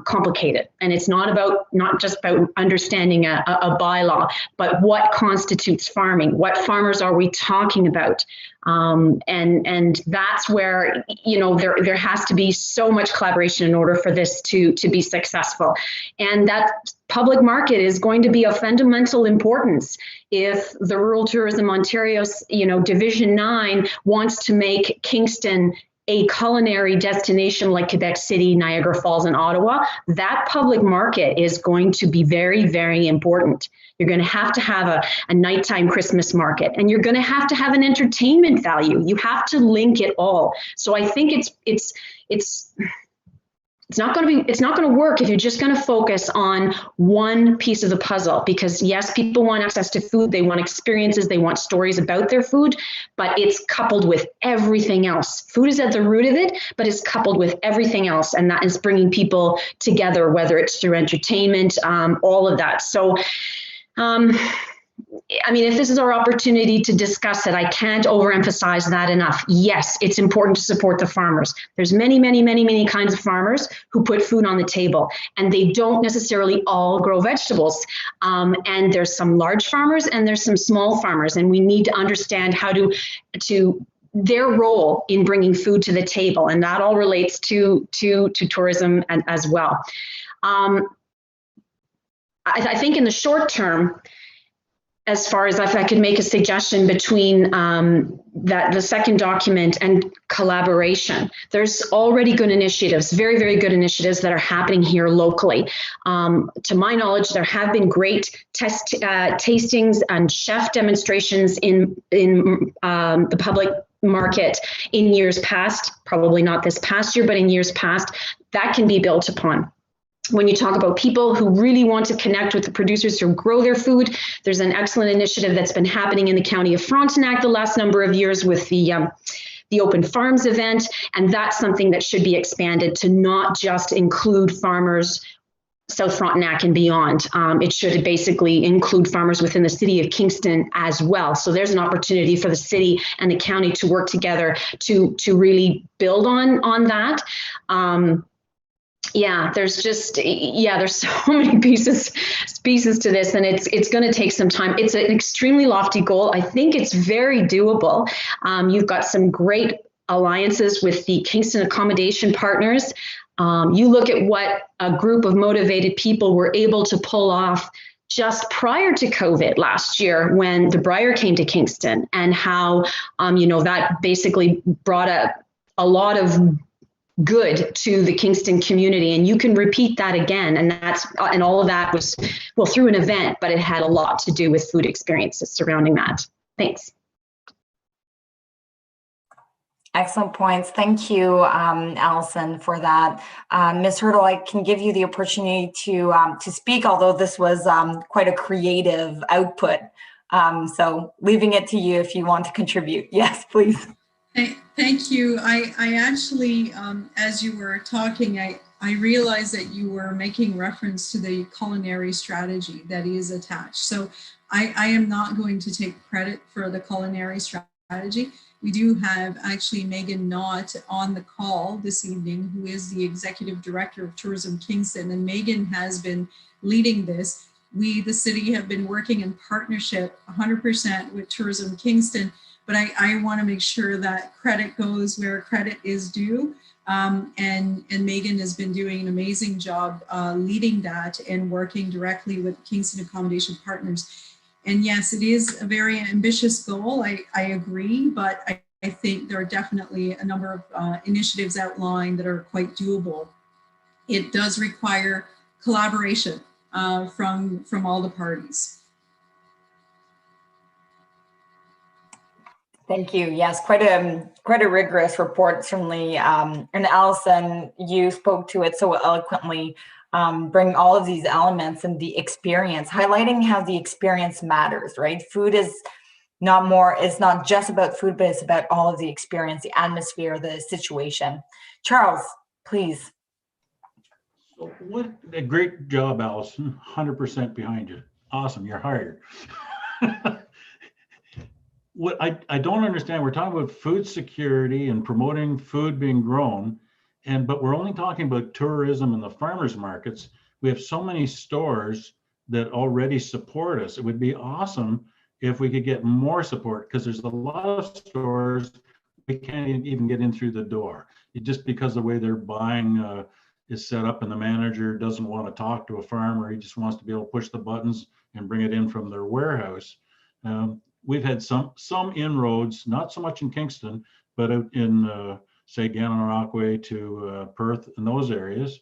complicated. And it's not just about understanding a bylaw, but what constitutes farming. What farmers are we talking about? And that's where, you know, there has to be so much collaboration in order for this to be successful. And that public market is going to be of fundamental importance if the Rural Tourism Ontario, you know, Division 9 wants to make Kingston a culinary destination like Quebec City, Niagara Falls, and Ottawa. That public market is going to be very, very important. You're going to have a nighttime Christmas market, and you're going to have an entertainment value. You have to link it all. So I think it's not going to work if you're just going to focus on one piece of the puzzle, because yes, people want access to food, they want experiences, they want stories about their food, but it's coupled with everything else. Food is at the root of it, but it's coupled with everything else, and that is bringing people together, whether it's through entertainment, all of that. So I mean, if this is our opportunity to discuss it, I can't overemphasize that enough. Yes, it's important to support the farmers. There's many, many, many, many kinds of farmers who put food on the table, and they don't necessarily all grow vegetables. And there's some large farmers and there's some small farmers, and we need to understand how to their role in bringing food to the table, and that all relates to tourism as well. I think in the short term, as far as if I could make a suggestion between the second document and collaboration, there's already good initiatives, very, very good initiatives that are happening here locally. To my knowledge, there have been great tastings and chef demonstrations in the public market in years past, probably not this past year, but in years past, that can be built upon. When you talk about people who really want to connect with the producers who grow their food, there's an excellent initiative that's been happening in the county of Frontenac the last number of years with the Open Farms event, and that's something that should be expanded to not just include farmers South Frontenac and beyond. It should basically include farmers within the city of Kingston as well. So there's an opportunity for the city and the county to work together to really build on that. There's so many pieces to this, and it's going to take some time. It's an extremely lofty goal. I think it's very doable. You've got some great alliances with the Kingston accommodation partners. You look at what a group of motivated people were able to pull off just prior to COVID last year when the Briar came to Kingston, and how that basically brought a lot of good to the Kingston community, and you can repeat that again. And all of that was, well, through an event, but it had a lot to do with food experiences surrounding that. Thanks. Excellent points. Thank you, Allison, for that. Ms. Hurdle, I can give you the opportunity to speak, although this was quite a creative output. So leaving it to you if you want to contribute. Yes, please. Thank you. I actually, as you were talking, I realized that you were making reference to the culinary strategy that is attached. So I am not going to take credit for the culinary strategy. We do have actually Megan Knott on the call this evening, who is the Executive Director of Tourism Kingston, and Megan has been leading this. We, the city, have been working in partnership 100% with Tourism Kingston. But I want to make sure that credit goes where credit is due. And Megan has been doing an amazing job leading that and working directly with Kingston Accommodation Partners. And yes, it is a very ambitious goal. I agree, but I think there are definitely a number of initiatives outlined that are quite doable. It does require collaboration from all the parties. Thank you. Yes, quite a rigorous report, certainly. And Allison, you spoke to it so eloquently bring all of these elements and the experience, highlighting how the experience matters, right? Food is it's not just about food, but it's about all of the experience, the atmosphere, the situation. Charles, please. So what a great job, Allison. 100% behind you. Awesome, you're hired. What I don't understand, we're talking about food security and promoting food being grown, but we're only talking about tourism and the farmers markets. We have so many stores that already support us. It would be awesome if we could get more support, because there's a lot of stores we can't even get in through the door. Just because the way their buying is set up, and the manager doesn't want to talk to a farmer, he just wants to be able to push the buttons and bring it in from their warehouse. We've had some inroads, not so much in Kingston, but out in say Gannon Rockaway to Perth and those areas,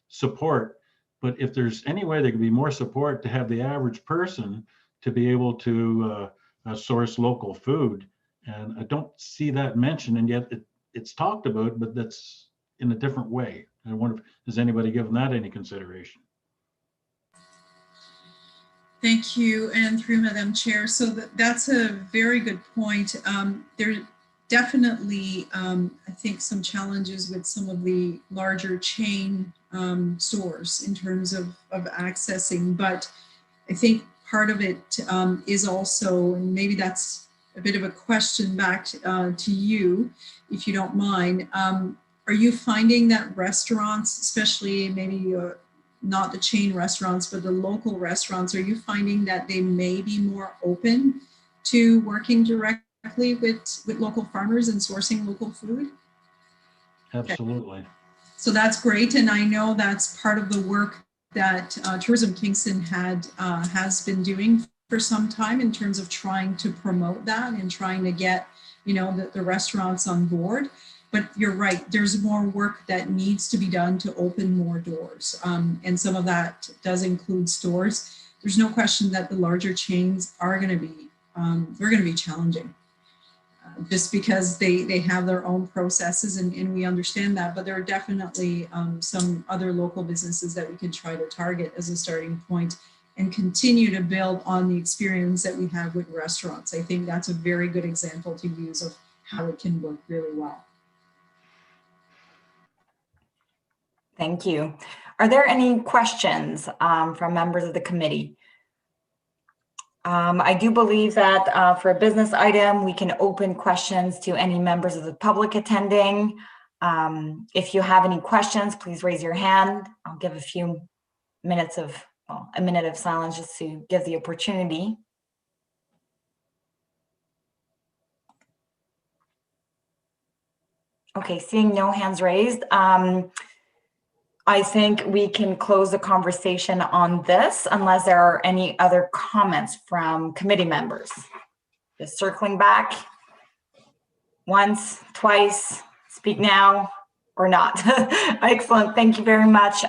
support. But if there's any way there could be more support to have the average person to be able to source local food, and I don't see that mentioned, and yet it's talked about, but that's in a different way. I wonder if has anybody given that any consideration? Thank you, and through Madam Chair. So that's a very good point. There definitely, I think, some challenges with some of the larger chain stores in terms of accessing, but I think part of it is also, and maybe that's a bit of a question back to you, if you don't mind. Are you finding that restaurants, especially maybe not the chain restaurants, but the local restaurants, are you finding that they may be more open to working directly with local farmers and sourcing local food? Absolutely. Okay. So that's great. And I know that's part of the work that Tourism Kingston has been doing for some time in terms of trying to promote that and trying to get, the restaurants on board. But you're right, there's more work that needs to be done to open more doors. And some of that does include stores. There's no question that the larger chains are going to be, they're going to be challenging. Just because they have their own processes, and we understand that, but there are definitely some other local businesses that we could try to target as a starting point and continue to build on the experience that we have with restaurants. I think that's a very good example to use of how it can work really well. Thank you. Are there any questions from members of the committee? I do believe that for a business item, we can open questions to any members of the public attending. If you have any questions, please raise your hand. I'll give a few minutes of, a minute of silence just to give the opportunity. Okay, seeing no hands raised. I think we can close the conversation on this unless there are any other comments from committee members. Just circling back. Once, twice, speak now or not. Excellent, thank you very much.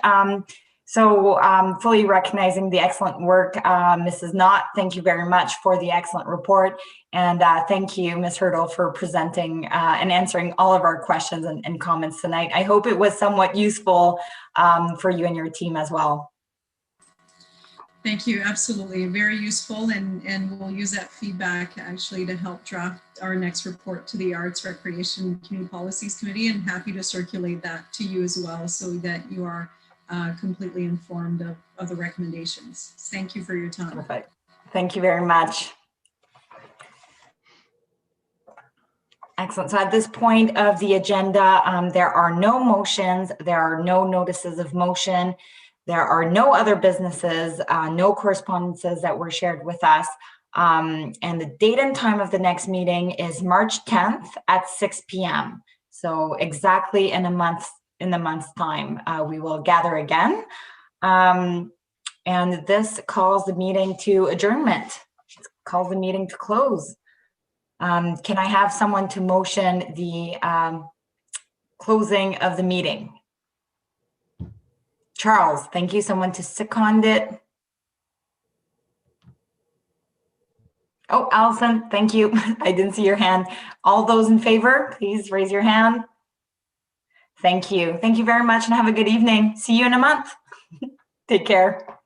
Fully recognizing the excellent work, Mrs. Knott, thank you very much for the excellent report. And thank you, Ms. Hurdle, for presenting and answering all of our questions and comments tonight. I hope it was somewhat useful for you and your team as well. Thank you, absolutely, very useful, and we'll use that feedback actually to help draft our next report to the Arts, Recreation, and Community Policies Committee, and happy to circulate that to you as well so that you are completely informed of the recommendations. Thank you for your time. Perfect. Thank you very much. Excellent. So at this point of the agenda, there are no motions, there are no notices of motion, there are no other businesses, no correspondences that were shared with us. And the date and time of the next meeting is March 10th at 6 p.m. So exactly in a month's time, we will gather again. And this calls the meeting to adjournment. Calls the meeting to close. Can I have someone to motion the closing of the meeting? Charles, thank you. Someone to second it. Oh, Allison, thank you. I didn't see your hand. All those in favor, please raise your hand. Thank you. Thank you very much and have a good evening. See you in a month. Take care.